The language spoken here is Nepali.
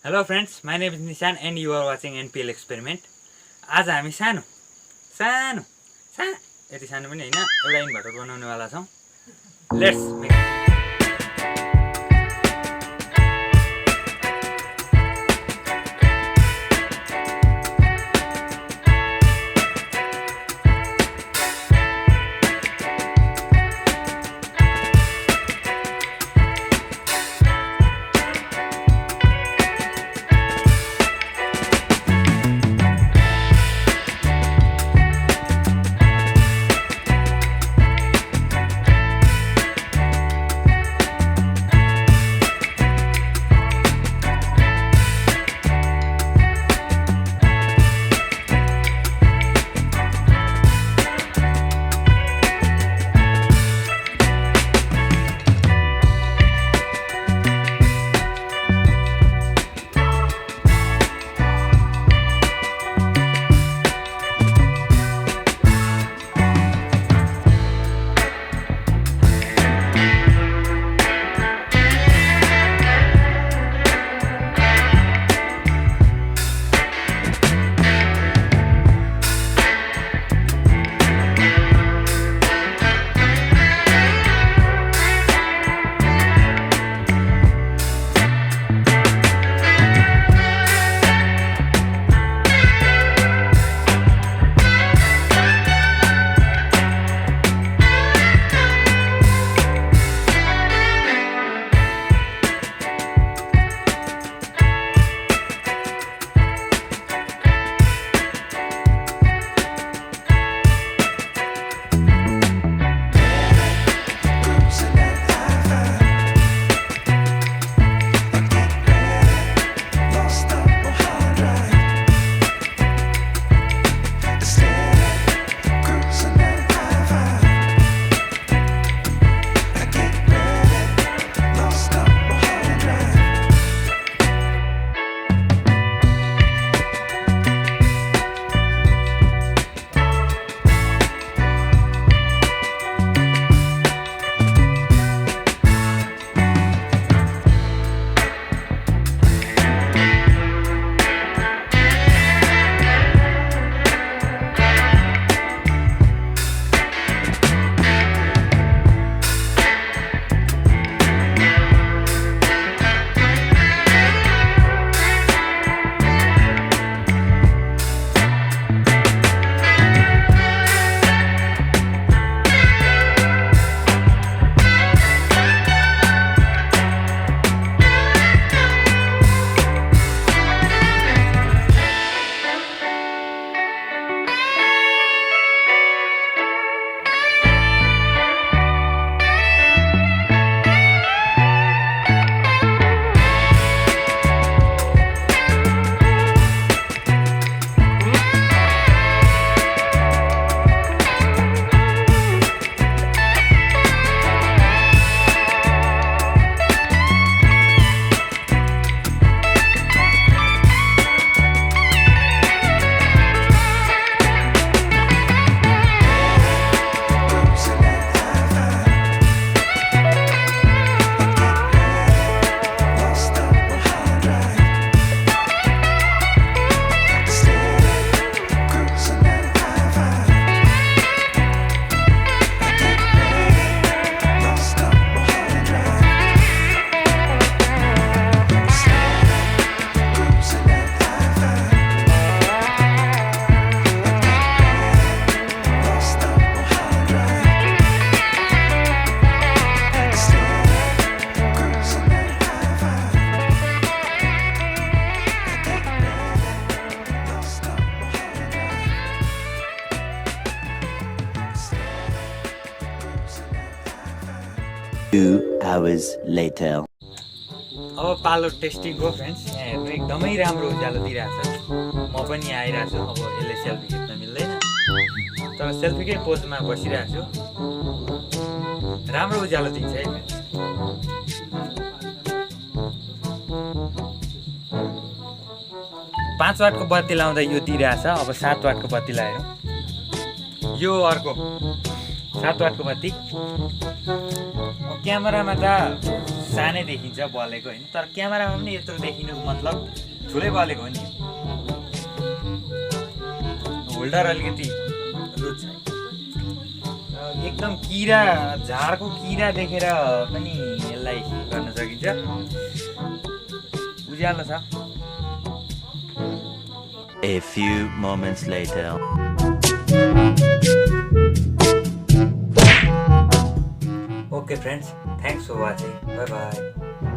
Hello friends, my name is Nishan and you are watching NPL Experiment. आज हामी सानो यति सानो पनि हैन एउटा इन्भर्टर बनाउने वाला छौं. Let's make it. hours later. अब पालो टेस्टिङ हो फ्रेन्ड्स. यहाँ हेर्नु एकदमै राम्रो उज्यालो दिइरहेछ. म पनि यहाँ आइरहेको छु. अब यसले सेल्फी खिच्न मिल्दैन तर सेल्फीकै पोजमा बसिरहेको छु. राम्रो उज्यालो दिन्छ है फ्रेन्ड्स. 5 वाटको बत्ती लाउँदा यो दिइरहेछ. अब 7 वाटको बत्ती लगायो. यो अर्को 7 वाटको बत्ती क्यामेरामा त सानै देखिन्छ बलेको होइन, तर क्यामेरामा पनि यत्रो देखिनु मतलब ठुलै बलेको हो नि। होल्डर अलिकति लुज छ, एकदम किरा झाडको किरा देखेर पनि यसलाई गर्न सकिन्छ। उज्यालो छ। A few moments later. Okay friends, thanks for watching. Bye bye.